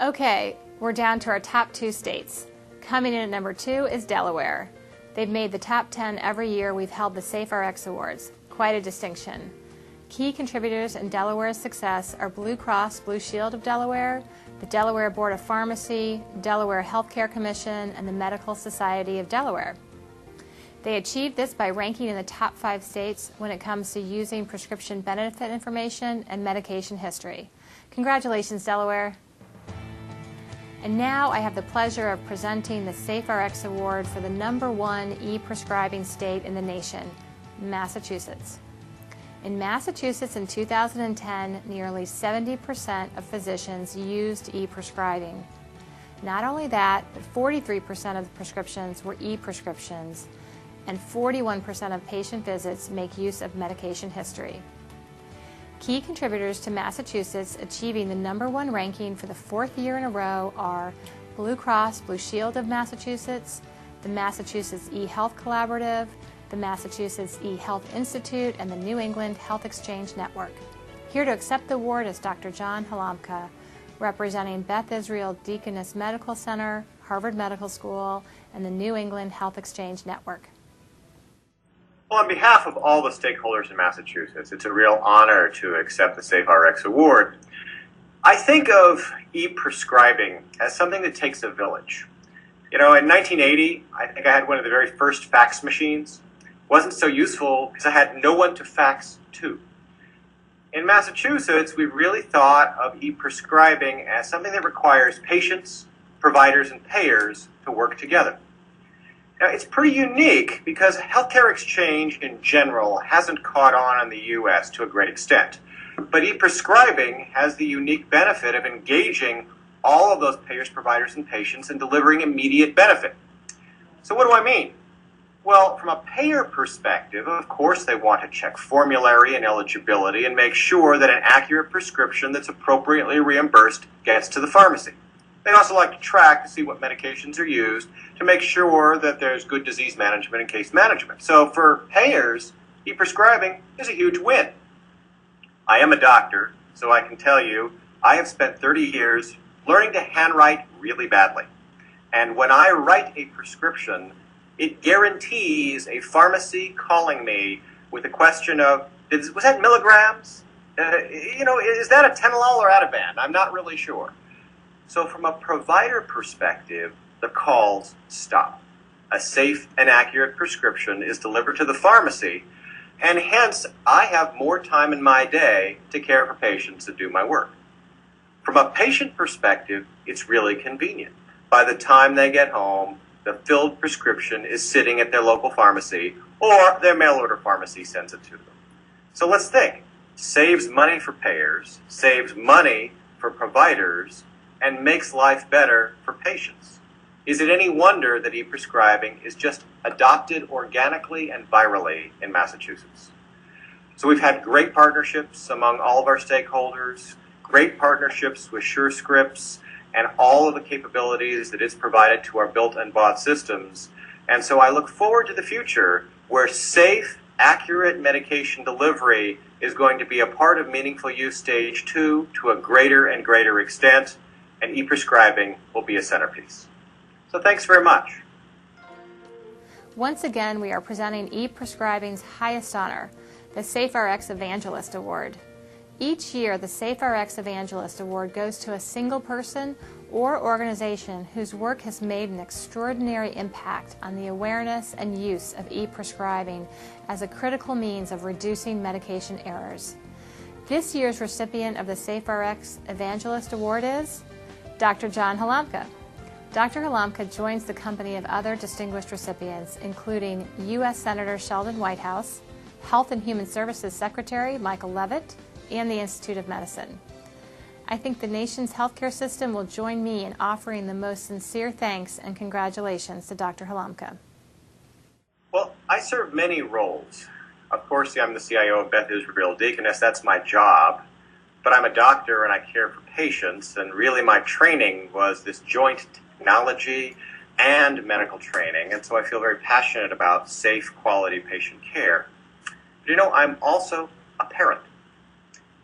Okay, we're down to our top 2 states. Coming in at number 2 is Delaware. They've made the top 10 every year we've held the Safe-Rx Awards. Quite a distinction. Key contributors in Delaware's success are Blue Cross Blue Shield of Delaware, the Delaware Board of Pharmacy, Delaware Healthcare Commission, and the Medical Society of Delaware. They achieved this by ranking in the top 5 states when it comes to using prescription benefit information and medication history. Congratulations, Delaware. And now I have the pleasure of presenting the Safe-Rx Award for the #1 e-prescribing state in the nation, Massachusetts. In Massachusetts in 2010, nearly 70% of physicians used e-prescribing. Not only that, but 43% of the prescriptions were e-prescriptions, and 41% of patient visits make use of medication history. Key contributors to Massachusetts achieving the #1 ranking for the 4th year in a row are Blue Cross Blue Shield of Massachusetts, the Massachusetts eHealth Collaborative, the Massachusetts eHealth Institute, and the New England Health Exchange Network. Here to accept the award is Dr. John Halamka, representing Beth Israel Deaconess Medical Center, Harvard Medical School, and the New England Health Exchange Network. Well, on behalf of all the stakeholders in Massachusetts, it's a real honor to accept the Safe-Rx Award. I think of e-prescribing as something that takes a village. You know, in 1980, I think I had one of the very first fax machines. It wasn't so useful because I had no one to fax to. In Massachusetts, we really thought of e-prescribing as something that requires patients, providers, and payers to work together. Now, it's pretty unique because healthcare exchange in general hasn't caught on in the U.S. to a great extent. But e-prescribing has the unique benefit of engaging all of those payers, providers, and patients and delivering immediate benefit. So what do I mean? Well, from a payer perspective, of course they want to check formulary and eligibility and make sure that an accurate prescription that's appropriately reimbursed gets to the pharmacy. They'd also like to track to see what medications are used to make sure that there's good disease management and case management. So for payers, e-prescribing is a huge win. I am a doctor, so I can tell you I have spent 30 years learning to handwrite really badly. And when I write a prescription, it guarantees a pharmacy calling me with a question of, was that milligrams? Is that a Tenolol or Ativan? I'm not really sure. So from a provider perspective, the calls stop. A safe and accurate prescription is delivered to the pharmacy, and hence I have more time in my day to care for patients and do my work. From a patient perspective, it's really convenient. By the time they get home, the filled prescription is sitting at their local pharmacy, or their mail-order pharmacy sends it to them. So let's think. Saves money for payers, saves money for providers, and makes life better for patients. Is it any wonder that e-prescribing is just adopted organically and virally in Massachusetts? So we've had great partnerships among all of our stakeholders, great partnerships with Surescripts, and all of the capabilities that it's provided to our built and bought systems. And so I look forward to the future where safe, accurate medication delivery is going to be a part of meaningful use stage 2 to a greater and greater extent, and e-prescribing will be a centerpiece. So thanks very much. Once again, we are presenting e-prescribing's highest honor, the Safe-Rx Evangelist Award. Each year, the Safe-Rx Evangelist Award goes to a single person or organization whose work has made an extraordinary impact on the awareness and use of e-prescribing as a critical means of reducing medication errors. This year's recipient of the Safe-Rx Evangelist Award is Dr. John Halamka. Dr. Halamka joins the company of other distinguished recipients, including U.S. Senator Sheldon Whitehouse, Health and Human Services Secretary Michael Levitt, and the Institute of Medicine. I think the nation's healthcare system will join me in offering the most sincere thanks and congratulations to Dr. Halamka. Well, I serve many roles. Of course, I'm the CIO of Beth Israel Deaconess. That's my job. But I'm a doctor and I care for patients, and really my training was this joint technology and medical training, and so I feel very passionate about safe, quality patient care. But I'm also a parent.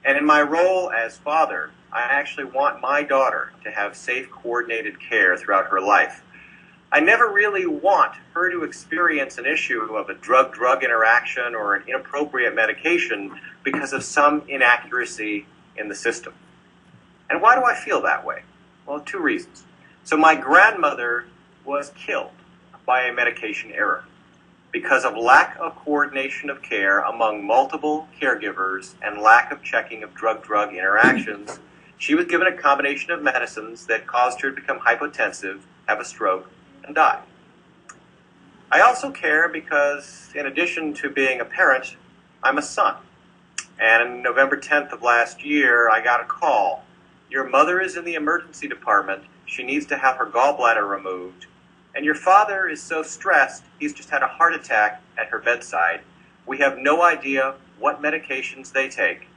And in my role as father, I actually want my daughter to have safe, coordinated care throughout her life. I never really want her to experience an issue of a drug-drug interaction or an inappropriate medication because of some inaccuracy in the system. And why do I feel that way? Well, 2 reasons. So my grandmother was killed by a medication error because of lack of coordination of care among multiple caregivers and lack of checking of drug-drug interactions. She was given a combination of medicines that caused her to become hypotensive, have a stroke, and die. I also care because, in addition to being a parent, I'm a son. And on November 10th of last year, I got a call. Your mother is in the emergency department. She needs to have her gallbladder removed. And your father is so stressed, he's just had a heart attack at her bedside. We have no idea what medications they take.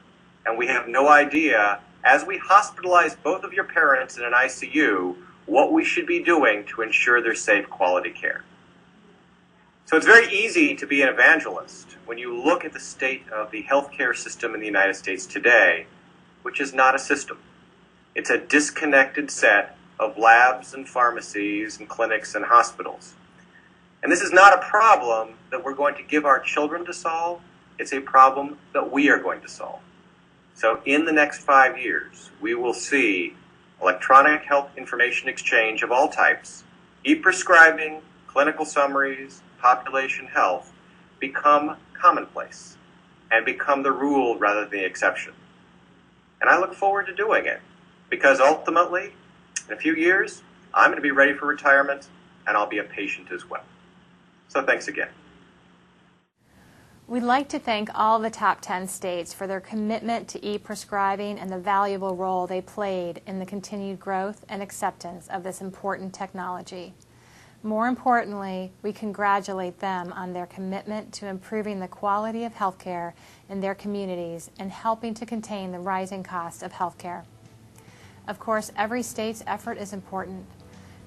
And we have no idea, as we hospitalize both of your parents in an ICU, what we should be doing to ensure their safe, quality care. So it's very easy to be an evangelist when you look at the state of the healthcare system in the United States today, which is not a system. It's a disconnected set of labs and pharmacies and clinics and hospitals. And this is not a problem that we're going to give our children to solve. It's a problem that we are going to solve. So in the next 5 years, we will see electronic health information exchange of all types, e-prescribing, clinical summaries, population health, become commonplace and become the rule rather than the exception. And I look forward to doing it because ultimately, in a few years, I'm going to be ready for retirement and I'll be a patient as well. So thanks again. We'd like to thank all the top 10 states for their commitment to e-prescribing and the valuable role they played in the continued growth and acceptance of this important technology. More importantly, we congratulate them on their commitment to improving the quality of healthcare in their communities and helping to contain the rising cost of healthcare. Of course, every state's effort is important.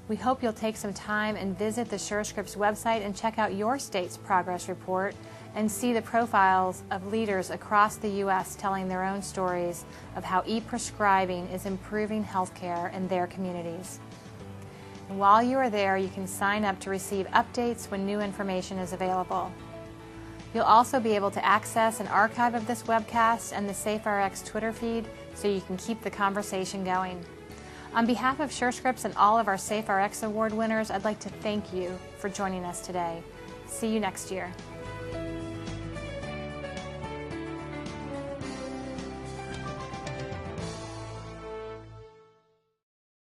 We hope you'll take some time and visit the Surescripts website and check out your state's progress report and see the profiles of leaders across the U.S. telling their own stories of how e-prescribing is improving healthcare in their communities. And while you are there, you can sign up to receive updates when new information is available. You'll also be able to access an archive of this webcast and the Safe-Rx Twitter feed so you can keep the conversation going. On behalf of Surescripts and all of our Safe-Rx Award winners, I'd like to thank you for joining us today. See you next year.